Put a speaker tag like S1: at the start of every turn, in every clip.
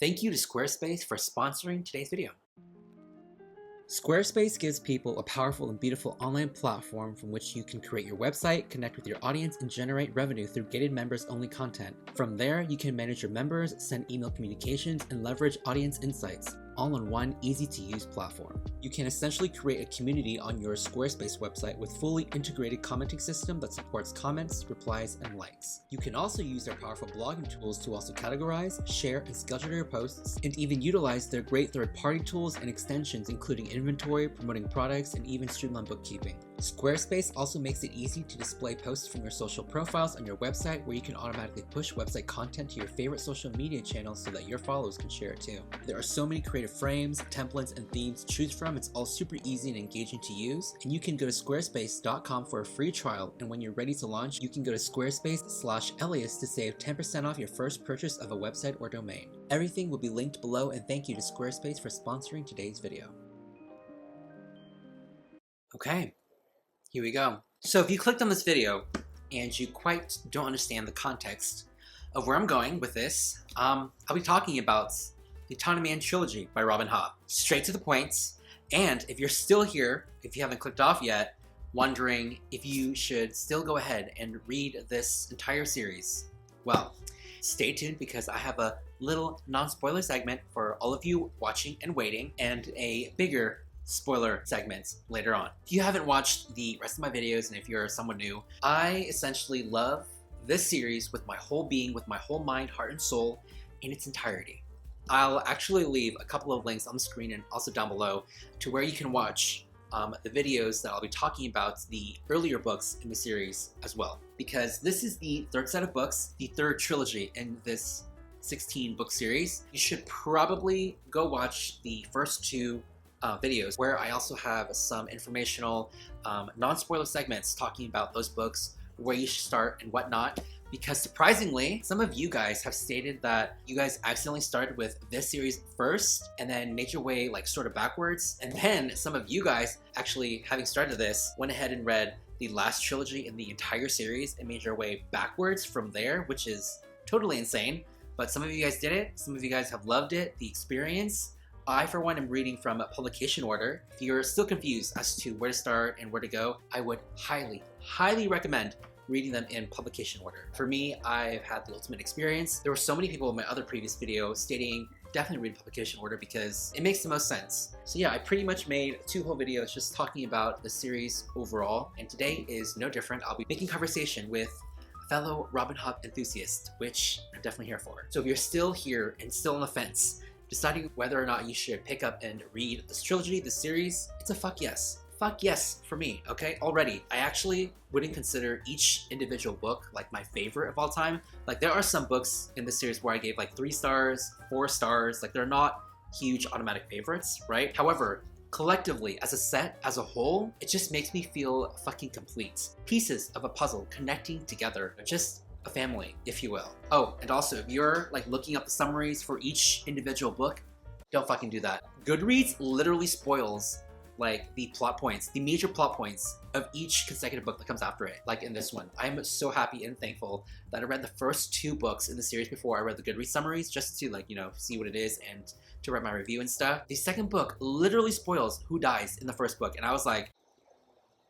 S1: Thank you to Squarespace for sponsoring today's video. Squarespace gives people a powerful and beautiful online platform from which you can create your website, connect with your audience, and generate revenue through gated members-only content. From there, you can manage your members, send email communications, and leverage audience insights, all on one easy-to-use platform. You can essentially create a community on your Squarespace website with fully integrated commenting system that supports comments, replies, and likes. You can also use their powerful blogging tools to also categorize, share, and schedule your posts, and even utilize their great third-party tools and extensions including inventory, promoting products, and even streamlined bookkeeping. Squarespace also makes it easy to display posts from your social profiles on your website, where you can automatically push website content to your favorite social media channels so that your followers can share it too. There are so many creative frames, templates, and themes to choose from. It's all super easy and engaging to use, and you can go to squarespace.com for a free trial, and when you're ready to launch, you can go to squarespace/ellias to save 10% off your first purchase of a website or domain. Everything will be linked below, and thank you to Squarespace for sponsoring today's video. Okay. Here we go. So if you clicked on this video and you quite don't understand the context of where I'm going with this, I'll be talking about the Autonomy and Trilogy by Robin Hobb. Straight to the point. And if you're still here, if you haven't clicked off yet, wondering if you should still go ahead and read this entire series, well, stay tuned because I have a little non-spoiler segment for all of you watching and waiting, and a bigger spoiler segments later on. If you haven't watched the rest of my videos, and if you're someone new, I essentially love this series with my whole being, with my whole mind, heart, and soul in its entirety. I'll actually leave a couple of links on the screen and also down below to where you can watch the videos that I'll be talking about the earlier books in the series as well. Because this is the third set of books, the third trilogy in this 16-book series. You should probably go watch the first two videos, where I also have some informational non-spoiler segments talking about those books, where you should start and whatnot, because surprisingly, some of you guys have stated that you guys accidentally started with this series first and then made your way like sort of backwards, and then some of you guys actually, having started this, went ahead and read the last trilogy in the entire series and made your way backwards from there, which is totally insane. But some of you guys did it, some of you guys have loved it, the experience. I, for one, am reading from publication order. If you're still confused as to where to start and where to go, I would highly, highly recommend reading them in publication order. For me, I've had the ultimate experience. There were so many people in my other previous video stating definitely read publication order because it makes the most sense. So yeah, I pretty much made 2 whole videos just talking about the series overall, and today is no different. I'll be making conversation with a fellow Robin Hobb enthusiast, which I'm definitely here for. So if you're still here and still on the fence, deciding whether or not you should pick up and read this trilogy, this series, it's a fuck yes. Fuck yes for me, okay? Already. I actually wouldn't consider each individual book like my favorite of all time. Like, there are some books in this series where I gave like 3 stars, 4 stars. Like, they're not huge automatic favorites, right? However, collectively, as a set, as a whole, it just makes me feel fucking complete. Pieces of a puzzle connecting together. Just a family, if you will. Oh, and also, if you're like looking up the summaries for each individual book, don't fucking do that. Goodreads literally spoils like the plot points, the major plot points of each consecutive book that comes after it, like in this one. I'm so happy and thankful that I read the first 2 books in the series before I read the Goodreads summaries, just to like, you know, see what it is and to write my review and stuff. The second book literally spoils who dies in the first book, and I was like,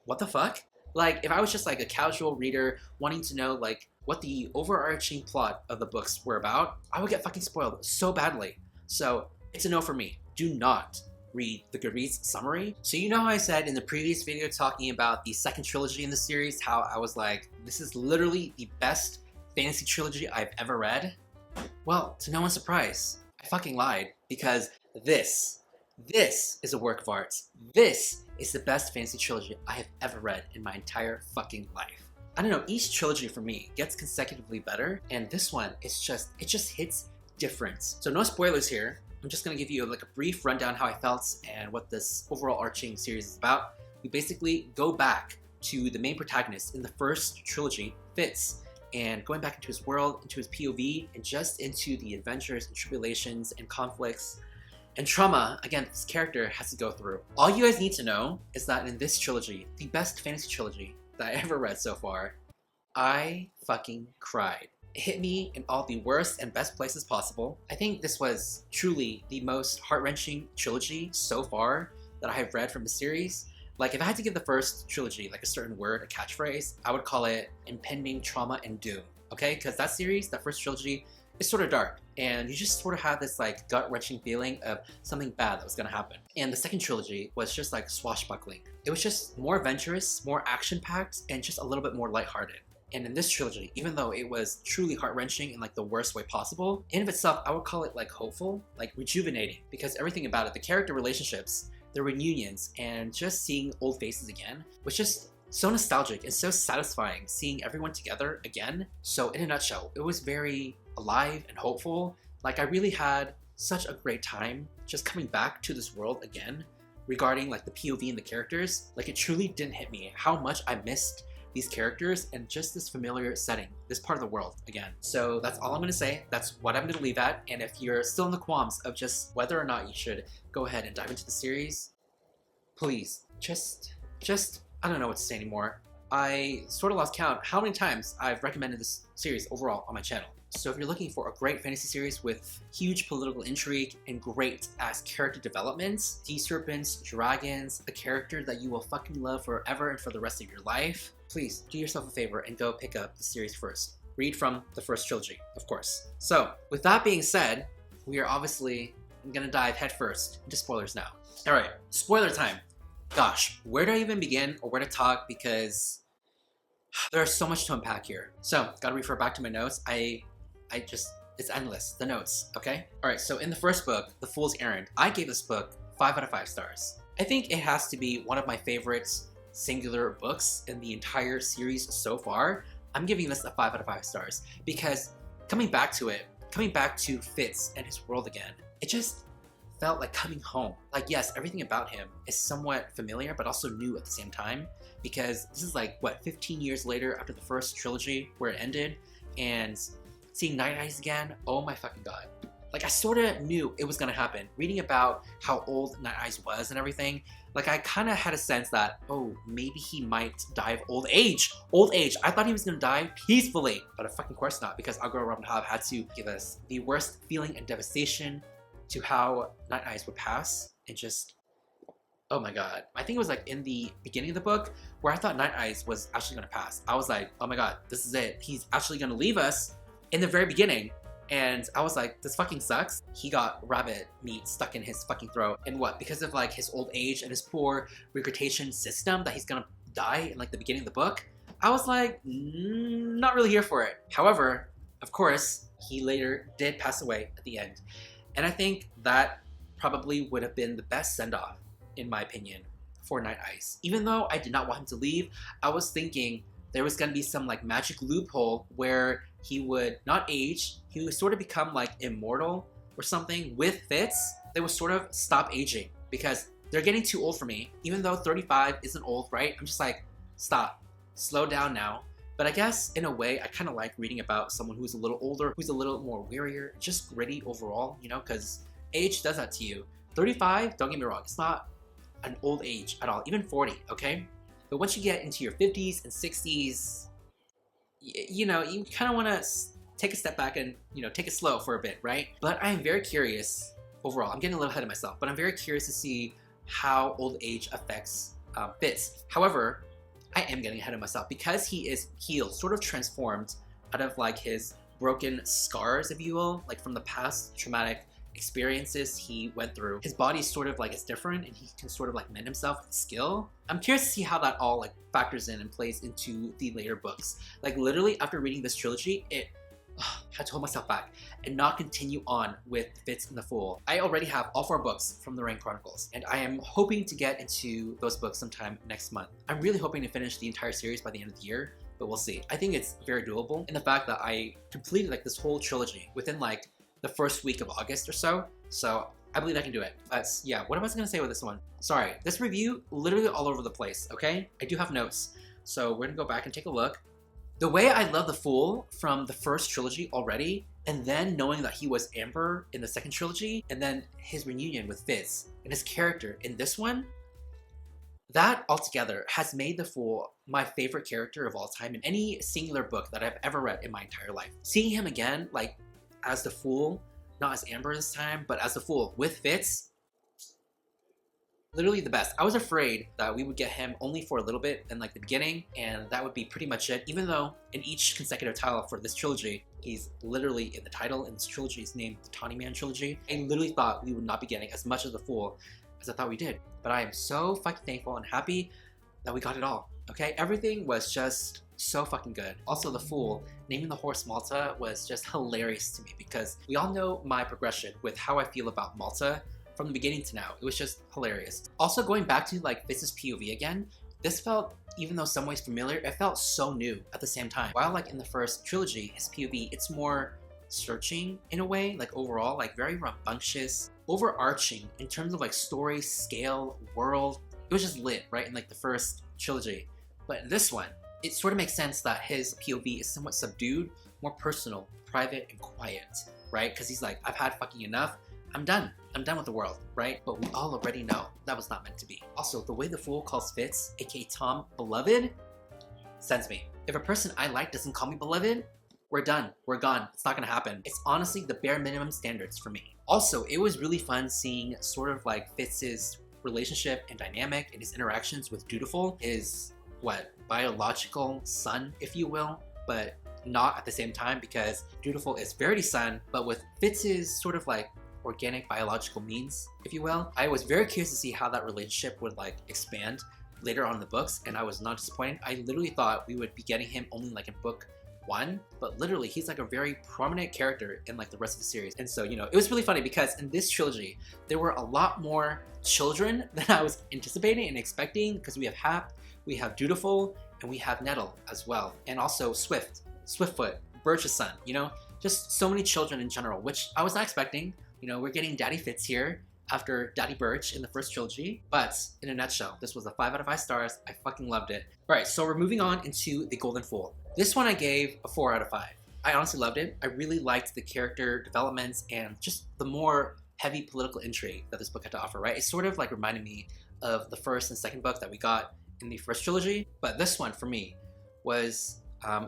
S1: what the fuck? Like, if I was just like a casual reader wanting to know like what the overarching plot of the books were about, I would get fucking spoiled so badly. So it's a no for me. Do not read the Goodreads summary. So you know how I said in the previous video talking about the second trilogy in the series, how I was like, this is literally the best fantasy trilogy I've ever read? Well, to no one's surprise, I fucking lied, because this is a work of art. This is the best fantasy trilogy I have ever read in my entire fucking life. I don't know, each trilogy for me gets consecutively better, and this one, it just hits different. So no spoilers here. I'm just gonna give you like a brief rundown how I felt and what this overall arching series is about. We basically go back to the main protagonist in the first trilogy, Fitz, and going back into his world, into his POV, and just into the adventures and tribulations and conflicts and trauma, again, this character has to go through. All you guys need to know is that in this trilogy, the best fantasy trilogy that I ever read so far, I fucking cried. It hit me in all the worst and best places possible. I think this was truly the most heart-wrenching trilogy so far that I have read from the series. Like, if I had to give the first trilogy like a certain word, a catchphrase, I would call it impending trauma and doom, okay? Because that series, that first trilogy, is sort of dark, and you just sort of have this like gut-wrenching feeling of something bad that was gonna happen. And the second trilogy was just like swashbuckling. It was just more adventurous, more action-packed, and just a little bit more lighthearted. And in this trilogy, even though it was truly heart-wrenching in like the worst way possible, in of itself, I would call it like hopeful, like rejuvenating, because everything about it, the character relationships, the reunions, and just seeing old faces again was just so nostalgic and so satisfying seeing everyone together again. So in a nutshell, it was very alive and hopeful. Like, I really had such a great time just coming back to this world again regarding like the POV and the characters. Like, it truly didn't hit me how much I missed these characters and just this familiar setting, this part of the world again. So that's all I'm gonna say. That's what I'm gonna leave at. And if you're still in the qualms of just whether or not you should go ahead and dive into the series, please, just, I don't know what to say anymore. I sort of lost count how many times I've recommended this series overall on my channel. So if you're looking for a great fantasy series with huge political intrigue and great ass character developments, sea serpents, dragons, a character that you will fucking love forever and for the rest of your life, please do yourself a favor and go pick up the series first. Read from the first trilogy, of course. So with that being said, we are obviously gonna dive headfirst into spoilers now. All right, spoiler time. Gosh, where do I even begin or where to talk, because there's so much to unpack here. So gotta refer back to my notes. It's endless, the notes, okay? All right, so in the first book, The Fool's Errand, I gave this book 5 out of 5 stars. I think it has to be one of my favorite singular books in the entire series so far. I'm giving this a 5 out of 5 stars because coming back to Fitz and his world again, it just felt like coming home. Like, yes, everything about him is somewhat familiar, but also new at the same time, because this is like, what, 15 years later after the first trilogy where it ended, and seeing Night Eyes again, oh my fucking god. Like, I sort of knew it was gonna happen. Reading about how old Night Eyes was and everything, like, I kind of had a sense that, oh, maybe he might die of old age. Old age. I thought he was gonna die peacefully, but of fucking course not, because our girl Robin Hobb had to give us the worst feeling and devastation to how Night Eyes would pass, and just, oh my god. I think it was like in the beginning of the book where I thought Night Eyes was actually gonna pass. I was like, oh my god, this is it. He's actually gonna leave us in the very beginning. And I was like, this fucking sucks. He got rabbit meat stuck in his fucking throat. And what? Because of like his old age and his poor regurgitation system that he's gonna die in like the beginning of the book. I was like, not really here for it. However, of course, he later did pass away at the end. And I think that probably would have been the best send-off, in my opinion, for Night Eyes. Even though I did not want him to leave, I was thinking there was gonna be some like magic loophole where he would not age, he would sort of become like immortal or something with Fitz. They would sort of stop aging because they're getting too old for me. Even though 35 isn't old, right? I'm just like, stop, slow down now. But I guess in a way, I kind of like reading about someone who's a little older, who's a little more wearier, just gritty overall, you know, because age does that to you. 35, don't get me wrong, it's not an old age at all, even 40, okay? But once you get into your 50s and 60s, you know, you kind of want to take a step back and, you know, take it slow for a bit, right? But I am very curious overall. I'm getting a little ahead of myself, but I'm very curious to see how old age affects Fitz. However, I am getting ahead of myself because he is healed, sort of transformed out of like his broken scars, if you will, like from the past traumatic experiences he went through. His body sort of like is different and he can sort of like mend himself with skill. I'm curious to see how that all like factors in and plays into the later books. Like literally after reading this trilogy, I had to hold myself back and not continue on with Fitz and the Fool. I already have all 4 books from the Rain Chronicles, and I am hoping to get into those books sometime next month. I'm really hoping to finish the entire series by the end of the year, but we'll see. I think it's very doable in the fact that I completed like this whole trilogy within like the first week of August or so. So I believe I can do it. But yeah, what am I gonna say with this one? Sorry, this review literally all over the place, okay? I do have notes. So we're gonna go back and take a look. The way I love the Fool from the first trilogy already, and then knowing that he was Amber in the second trilogy, and then his reunion with Fitz and his character in this one, That altogether has made the Fool my favorite character of all time in any singular book that I've ever read in my entire life. Seeing him again, like, as the Fool, not as Amber this time, but as the Fool with Fitz, literally the best. I was afraid that we would get him only for a little bit in like the beginning, and that would be pretty much it, even though in each consecutive title for this trilogy, he's literally in the title, and this trilogy is named the Tawny Man Trilogy. I literally thought we would not be getting as much of the Fool as I thought we did. But I am so fucking thankful and happy that we got it all, okay? Everything was just so fucking good. Also, the Fool, naming the horse Malta was just hilarious to me because we all know my progression with how I feel about Malta from the beginning to now. It was just hilarious. Also, going back to like Fitz's POV again, this felt, even though some ways familiar, it felt so new at the same time. While like in the first trilogy, his POV, it's more searching in a way, like overall, like very rambunctious, overarching in terms of like story, scale, world. It was just lit, right, in like the first trilogy. But in this one, it sort of makes sense that his POV is somewhat subdued, more personal, private, and quiet, right? Because he's like, I've had fucking enough. I'm done. I'm done with the world, right? But we all already know that was not meant to be. Also, the way the Fool calls Fitz, aka Tom, beloved, sends me. If a person I like doesn't call me beloved, we're done. We're gone. It's not gonna happen. It's honestly the bare minimum standards for me. Also, it was really fun seeing sort of like Fitz's relationship and dynamic and his interactions with Dutiful, his, biological son, if you will, but not at the same time because Dutiful is Verity's son, but with Fitz's sort of like organic biological means, if you will. I was very curious to see how that relationship would like expand later on in the books, and I was not disappointed. I literally thought we would be getting him only like in book 1, but literally he's like a very prominent character in like the rest of the series. And so, you know, it was really funny because in this trilogy there were a lot more children than I was anticipating and expecting, because we have Hap, we have Dutiful, and we have Nettle as well, and also Swiftfoot, Birch's son, you know, just so many children in general, which I was not expecting. You know, we're getting Daddy Fitz here after Daddy Birch in the first trilogy. But in a nutshell, this was a 5 out of 5 stars. I fucking loved it. All right, so we're moving on into The Golden Fool. This one I gave a 4 out of 5. I honestly loved it. I really liked the character developments and just the more heavy political intrigue that this book had to offer, right? It sort of like reminded me of the first and second book that we got in the first trilogy. But this one, for me, was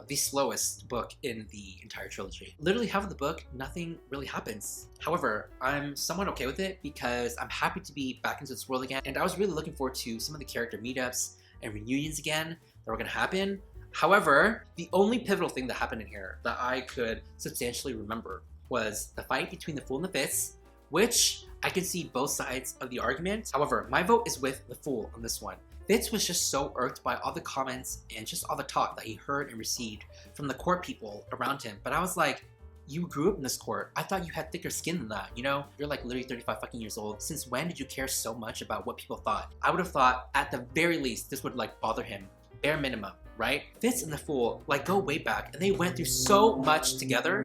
S1: the slowest book in the entire trilogy. Literally half of the book, nothing really happens. However, I'm somewhat okay with it because I'm happy to be back into this world again, and I was really looking forward to some of the character meetups and reunions again that were gonna happen. However, the only pivotal thing that happened in here that I could substantially remember was the fight between the Fool and the Fitz, which I can see both sides of the argument. However, my vote is with the Fool on this one. Fitz was just so irked by all the comments and just all the talk that he heard and received from the court people around him. But I was like, you grew up in this court. I thought you had thicker skin than that, you know? You're like literally 35 fucking years old. Since when did you care so much about what people thought? I would have thought at the very least this would like bother him, bare minimum, right? Fitz and the Fool like go way back, and they went through so much together.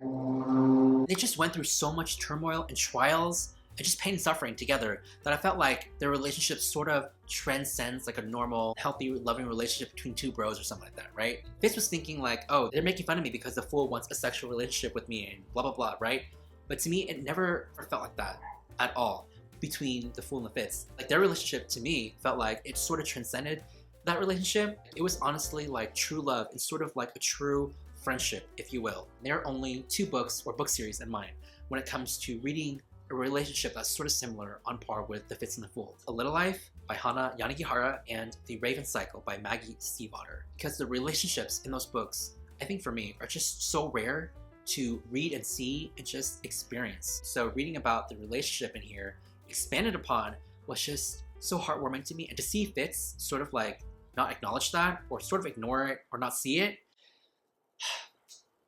S1: They just went through so much turmoil and trials and just pain and suffering together that I felt like their relationship sort of transcends like a normal, healthy, loving relationship between two bros or something like that, right? Fitz was thinking like, oh, they're making fun of me because the Fool wants a sexual relationship with me and blah, blah, blah, right? But to me, it never felt like that at all between the Fool and the Fitz. Like their relationship to me felt like it sort of transcended that relationship. It was honestly like true love and sort of like a true friendship, if you will. There are only 2 books or book series in mind when it comes to reading a relationship that's sort of similar on par with The Fitz and the Fool. A Little Life by Hana Yanagihara and The Raven Cycle by Maggie Stiefvater. Because the relationships in those books, I think for me, are just so rare to read and see and just experience. So reading about the relationship in here, expanded upon, was just so heartwarming to me. And to see Fitz sort of like not acknowledge that or sort of ignore it or not see it,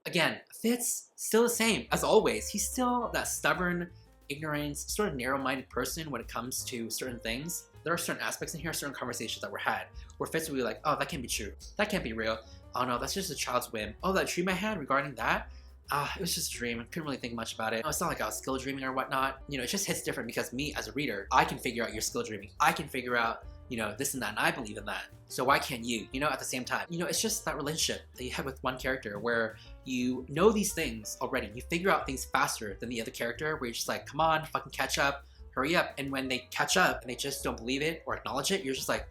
S1: again, Fitz still the same as always. He's still that stubborn, ignorant, sort of narrow-minded person when it comes to certain things. There are certain aspects in here, certain conversations that were had, where Fitz would be like, oh, that can't be true. That can't be real. Oh no, that's just a child's whim. Oh, that dream I had regarding that? It was just a dream. I couldn't really think much about it. Oh, it's not like I was skill dreaming or whatnot. You know, it just hits different because me as a reader, I can figure out your skill dreaming. I can figure out, you know, this and that, and I believe in that. So why can't you, you know, at the same time? You know, it's just that relationship that you have with one character where you know these things already. You figure out things faster than the other character where you're just like, come on, fucking catch up, hurry up. And when they catch up and they just don't believe it or acknowledge it, you're just like,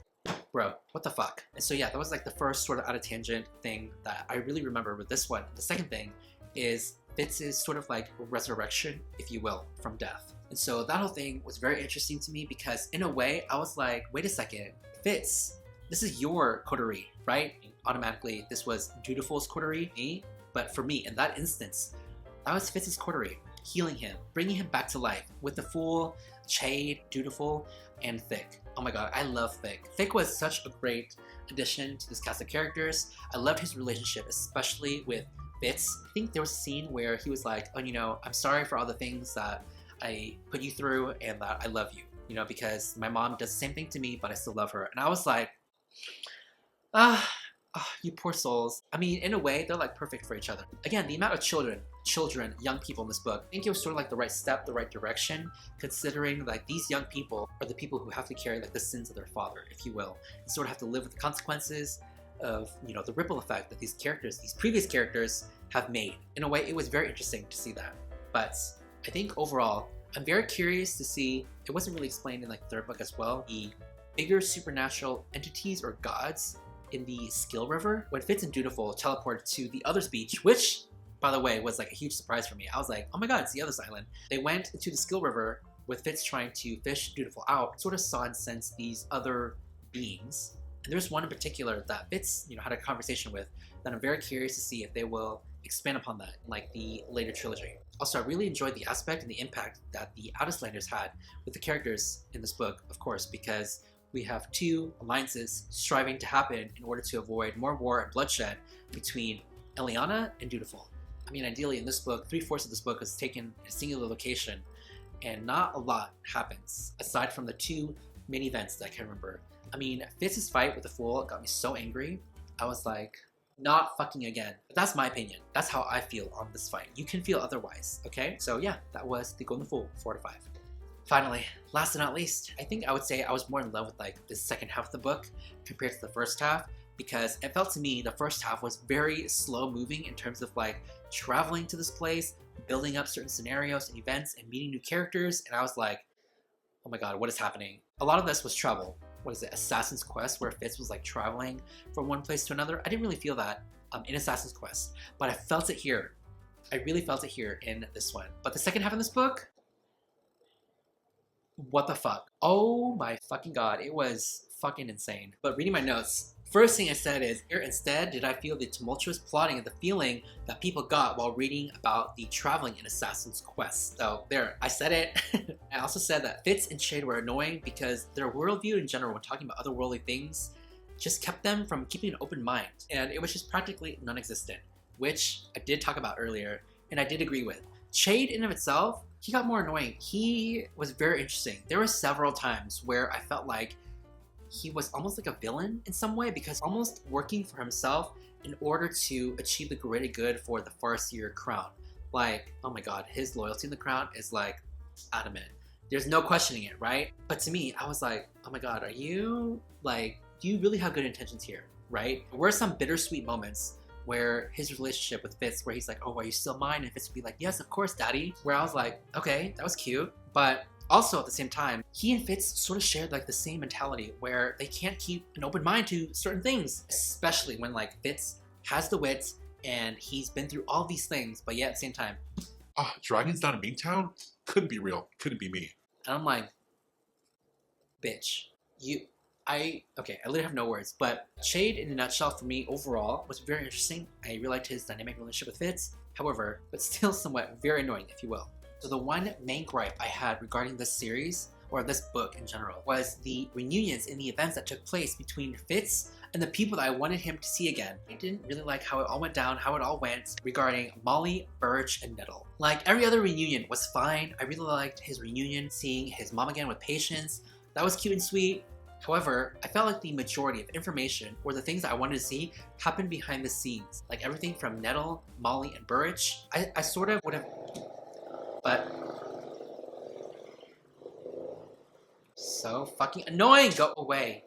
S1: bro, what the fuck? And so yeah, that was like the first sort of out of tangent thing that I really remember with this one. The second thing is Fitz's sort of like resurrection, if you will, from death. And so that whole thing was very interesting to me because in a way I was like, wait a second, Fitz, this is your coterie, right? And automatically this was Dutiful's coterie, but for me in that instance, that was Fitz's coterie, healing him, bringing him back to life with the full Chade, Dutiful, and Thick. Oh my god, I love Thick. Thick was such a great addition to this cast of characters. I loved his relationship, especially with Fitz. I think there was a scene where he was like, oh, you know, I'm sorry for all the things that I put you through and that I love you, you know, because my mom does the same thing to me, but I still love her. And I was like, you poor souls. I mean, in a way, they're like perfect for each other. Again, the amount of children, young people in this book, I think it was sort of like the right step, the right direction, considering like these young people are the people who have to carry like the sins of their father, if you will, and sort of have to live with the consequences of, you know, the ripple effect that these characters, these previous characters have made. In a way, it was very interesting to see that. But I think overall, I'm very curious to see, it wasn't really explained in like the third book as well, the bigger supernatural entities or gods in the Skill River. When Fitz and Dutiful teleported to the Others Beach, which, by the way, was like a huge surprise for me. I was like, oh my god, it's the Others Island. They went to the Skill River with Fitz trying to fish Dutiful out, sort of saw and sensed these other beings. And there's one in particular that Fitz, you know, had a conversation with that I'm very curious to see if they will expand upon that in like the later trilogy. Also, I really enjoyed the aspect and the impact that the Outlanders had with the characters in this book, of course, because we have two alliances striving to happen in order to avoid more war and bloodshed between Eliana and Dutiful. I mean, ideally in this book, 3/4 of this book is taken in a singular location, and not a lot happens, aside from the two main events that I can remember. I mean, Fitz's fight with the Fool got me so angry. I was like, not fucking again. But that's my opinion. That's how I feel on this fight. You can feel otherwise, okay? So yeah, that was the Golden Fool, 4/5. Finally, last but not least, I think I would say I was more in love with like the second half of the book compared to the first half, because it felt to me the first half was very slow moving in terms of like traveling to this place, building up certain scenarios and events and meeting new characters, and I was like, oh my god, what is happening? A lot of this was travel. What is it, Assassin's Quest, where Fitz was like traveling from one place to another? I didn't really feel that in Assassin's Quest, but I felt it here. I really felt it here in this one. But the second half of this book, what the fuck? Oh my fucking god, it was fucking insane. But reading my notes, first thing I said is, here instead did I feel the tumultuous plotting and the feeling that people got while reading about the traveling in Assassin's Quest. So there, I said it. I also said that Fitz and Chade were annoying because their worldview in general when talking about otherworldly things just kept them from keeping an open mind, and it was just practically non-existent, which I did talk about earlier, and I did agree with. Chade in of itself, he got more annoying. He was very interesting. There were several times where I felt like he was almost like a villain in some way, because almost working for himself in order to achieve the greater good for the Farseer crown. Like, oh my god, his loyalty in the crown is like adamant. There's no questioning it, right? But to me, I was like, oh my god, are you like, do you really have good intentions here, right? There were some bittersweet moments where his relationship with Fitz, where he's like, oh, are you still mine? And Fitz would be like, yes, of course, daddy. Where I was like, okay, that was cute. But also at the same time, he and Fitz sort of shared like the same mentality where they can't keep an open mind to certain things, especially when like Fitz has the wits and he's been through all these things, but yet at the same time,
S2: Dragons down in Beantown? Couldn't be real. Couldn't be me.
S1: And I'm like, bitch, I literally have no words, but Chade in a nutshell for me overall was very interesting. I really liked his dynamic relationship with Fitz, however, but still somewhat very annoying, if you will. So the one main gripe I had regarding this series, or this book in general, was the reunions and the events that took place between Fitz and the people that I wanted him to see again. I didn't really like how it all went down, how it all went regarding Molly, Birch, and Nettle. Like every other reunion was fine. I really liked his reunion, seeing his mom again with Patience. That was cute and sweet. However, I felt like the majority of information, or the things that I wanted to see, happened behind the scenes. Like everything from Nettle, Molly, and Birch. I sort of would have, but so fucking annoying, go away.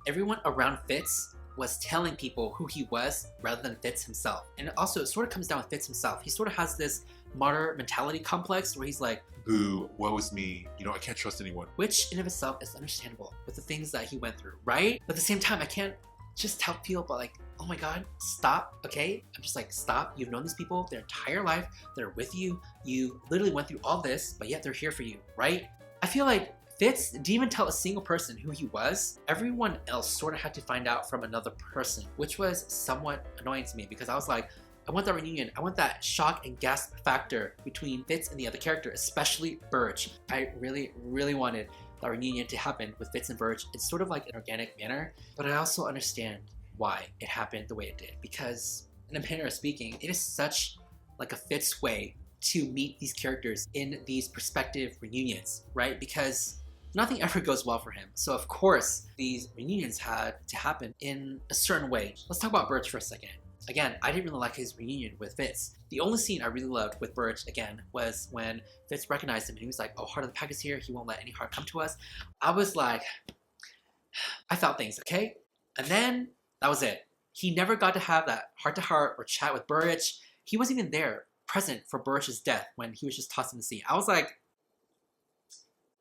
S1: Everyone around Fitz was telling people who he was rather than Fitz himself. And also it sort of comes down with Fitz himself. He sort of has this martyr mentality complex where he's like,
S2: boo, woe is me, you know, I can't trust anyone.
S1: Which in of itself is understandable with the things that he went through, right? But at the same time, I can't just help feel but like, oh my god, stop, okay? I'm just like, stop. You've known these people their entire life. They're with you. You literally went through all this, but yet they're here for you, right? I feel like Fitz didn't even tell a single person who he was. Everyone else sort of had to find out from another person, which was somewhat annoying to me because I was like, I want that reunion. I want that shock and gasp factor between Fitz and the other character, especially Burge. I really, really wanted that reunion to happen with Fitz and Burge in sort of like an organic manner, but I also understand why it happened the way it did, because in a manner of speaking, it is such like a Fitz way to meet these characters in these perspective reunions, right? Because nothing ever goes well for him. So of course, these reunions had to happen in a certain way. Let's talk about Burge for a second. Again, I didn't really like his reunion with Fitz. The only scene I really loved with Burge, again, was when Fitz recognized him and he was like, oh, Heart of the Pack is here. He won't let any heart come to us. I was like, I felt things, okay? And then that was it. He never got to have that heart-to-heart or chat with Burge. He wasn't even there, present for Burge's death when he was just tossed in the sea. I was like,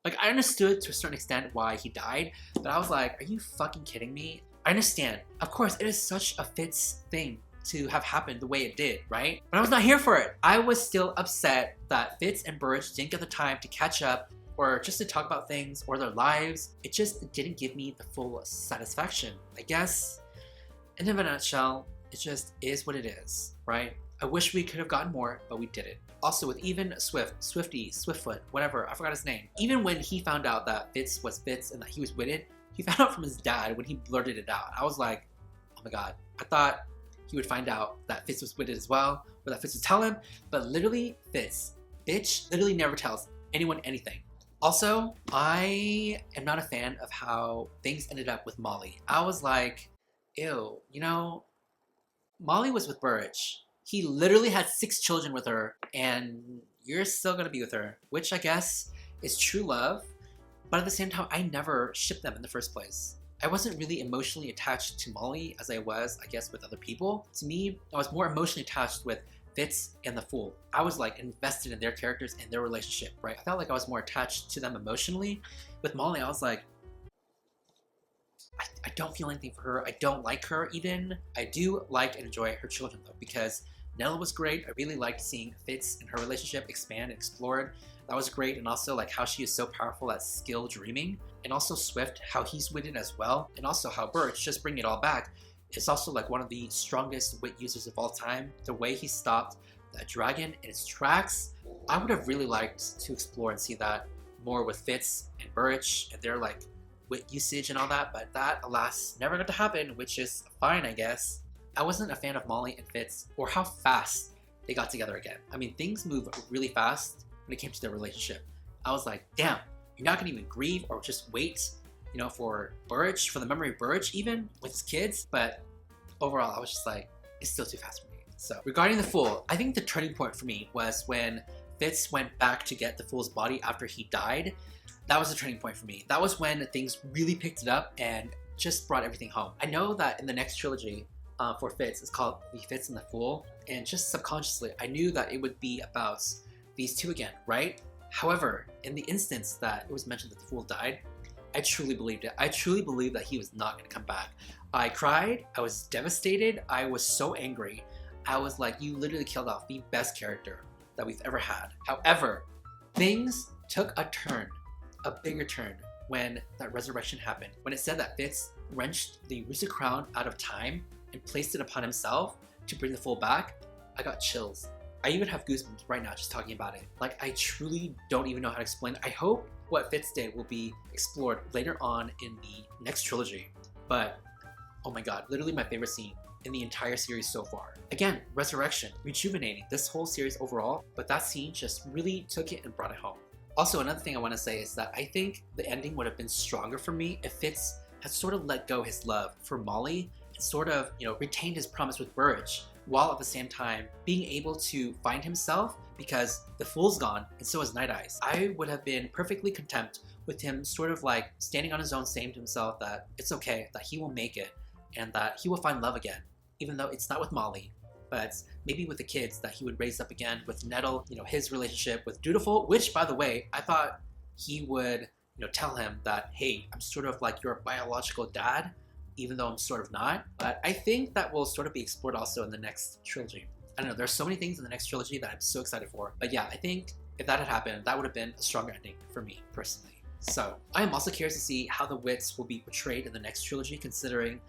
S1: I understood to a certain extent why he died, but I was like, are you fucking kidding me? I understand. Of course, it is such a Fitz thing to have happened the way it did, right? But I was not here for it. I was still upset that Fitz and Burge didn't get the time to catch up or just to talk about things or their lives. It just didn't give me the full satisfaction. I guess, in a nutshell, it just is what it is, right? I wish we could have gotten more, but we didn't. Also with even Swiftfoot, whatever, I forgot his name. Even when he found out that Fitz was Fitz and that he was witted, he found out from his dad when he blurted it out. I was like, oh my god. I thought he would find out that Fitz was witted as well, or that Fitz would tell him, but literally Fitz, bitch, literally never tells anyone anything. Also, I am not a fan of how things ended up with Molly. I was like, ew, you know, Molly was with Burge. He literally had 6 children with her, and you're still gonna be with her, which I guess is true love, but at the same time, I never shipped them in the first place. I wasn't really emotionally attached to Molly as I was, I guess, with other people. To me, I was more emotionally attached with Fitz and the Fool. I was like invested in their characters and their relationship, right? I felt like I was more attached to them emotionally. With Molly, I was like, I don't feel anything for her. I don't like her even. I do like and enjoy her children though, because Nella was great. I really liked seeing Fitz and her relationship expand and explored. That was great, and also like how she is so powerful at skill dreaming, and also Swift, how he's witted as well, and also how Burge, just bringing it all back, is also like one of the strongest wit users of all time. The way he stopped that dragon in its tracks, I would have really liked to explore and see that more with Fitz and Burge and their like wit usage and all that, but that alas never got to happen, which is fine, I guess. I wasn't a fan of Molly and Fitz or how fast they got together again. I mean, things move really fast when it came to their relationship. I was like, damn, you're not gonna even grieve or just wait, you know, for Burge, for the memory of Burge even with his kids. But overall, I was just like, it's still too fast for me. So regarding the Fool, I think the turning point for me was when Fitz went back to get the Fool's body after he died. That was the turning point for me. That was when things really picked it up and just brought everything home. I know that in the next trilogy for Fitz, it's called The Fitz and the Fool, and just subconsciously, I knew that it would be about these two again, right? However, in the instance that it was mentioned that the Fool died, I truly believed it. I truly believed that he was not going to come back. I cried, I was devastated, I was so angry. I was like, you literally killed off the best character that we've ever had. However, things took a turn, a bigger turn, when that resurrection happened. When it said that Fitz wrenched the Rooster Crown out of time and placed it upon himself to bring the Fool back, I got chills. I even have goosebumps right now just talking about it. Like, I truly don't even know how to explain it. I hope what Fitz did will be explored later on in the next trilogy. But, oh my god, literally my favorite scene in the entire series so far. Again, resurrection, rejuvenating this whole series overall, but that scene just really took it and brought it home. Also, another thing I want to say is that I think the ending would have been stronger for me if Fitz had sort of let go his love for Molly and sort of, you know, retained his promise with Burge, while at the same time being able to find himself, because the Fool's gone and so is Night Eyes. I would have been perfectly content with him sort of like standing on his own, saying to himself that it's okay, that he will make it and that he will find love again, even though it's not with Molly, but maybe with the kids that he would raise up again with Nettle, you know, his relationship with Dutiful, which, by the way, I thought he would, you know, tell him that, hey, I'm sort of like your biological dad, even though I'm sort of not. But I think that will sort of be explored also in the next trilogy. I don't know, there's so many things in the next trilogy that I'm so excited for. But yeah, I think if that had happened, that would have been a stronger ending for me, personally. So, I am also curious to see how the wits will be portrayed in the next trilogy, considering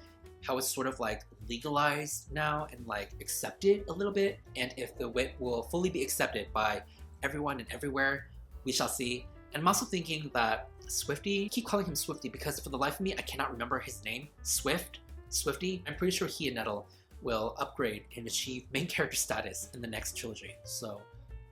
S1: how it's sort of like legalized now and like accepted a little bit, and if the wit will fully be accepted by everyone and everywhere, we shall see. And I'm also thinking that Swifty, I keep calling him Swifty because for the life of me, I cannot remember his name. Swifty? I'm pretty sure he and Nettle will upgrade and achieve main character status in the next trilogy, so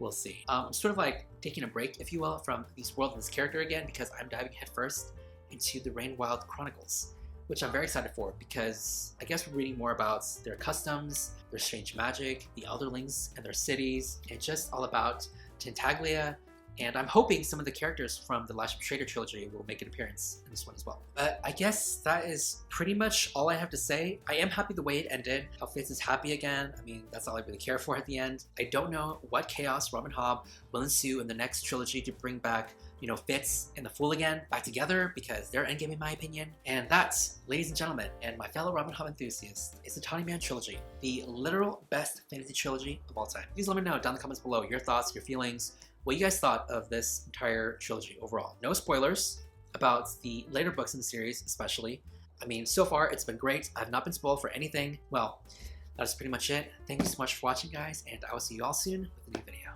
S1: we'll see. I'm sort of like taking a break, if you will, from this world and this character again because I'm diving headfirst into the Rain Wild Chronicles, which I'm very excited for because I guess we're reading more about their customs, their strange magic, the elderlings and their cities, and just all about Tintaglia. And I'm hoping some of the characters from the Lash of Trader trilogy will make an appearance in this one as well. But I guess that is pretty much all I have to say. I am happy the way it ended. How Fitz is happy again. I mean, that's all I really care for at the end. I don't know what chaos Rob and Hob will ensue in the next trilogy to bring back, you know, Fitz and the Fool again back together because they're endgame in my opinion. And that's, ladies and gentlemen, and my fellow Rob and Hob enthusiasts, is the Tawny Man trilogy, the literal best fantasy trilogy of all time. Please let me know down in the comments below your thoughts, your feelings, what you guys thought of this entire trilogy overall. No spoilers about the later books in the series, especially. I mean, so far it's been great. I've not been spoiled for anything. Well, that is pretty much it. Thank you so much for watching, guys, and I will see you all soon with a new video.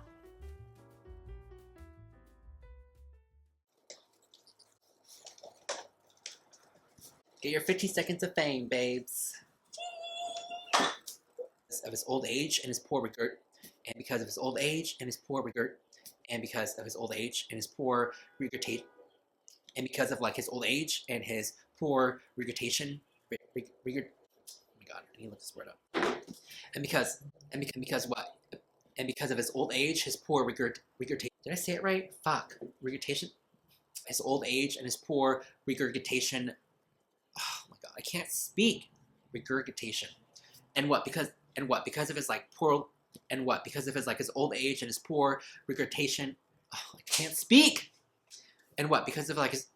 S1: Get your 50 seconds of fame, babes. Of his old age and his poor regret, and because of his old age and his poor regret, and because of his old age and his poor regurgitation, and because of like his old age and his poor regurgitation, oh my god, I need to look this word up. And because what? And because of his old age, his poor regurgitation. Did I say it right? Fuck, regurgitation. His old age and his poor regurgitation. Oh my god, I can't speak. Regurgitation. And what? Because of his like poor. And what? Because of his like his old age and his poor regurgitation. Oh, I can't speak. And what? Because of like his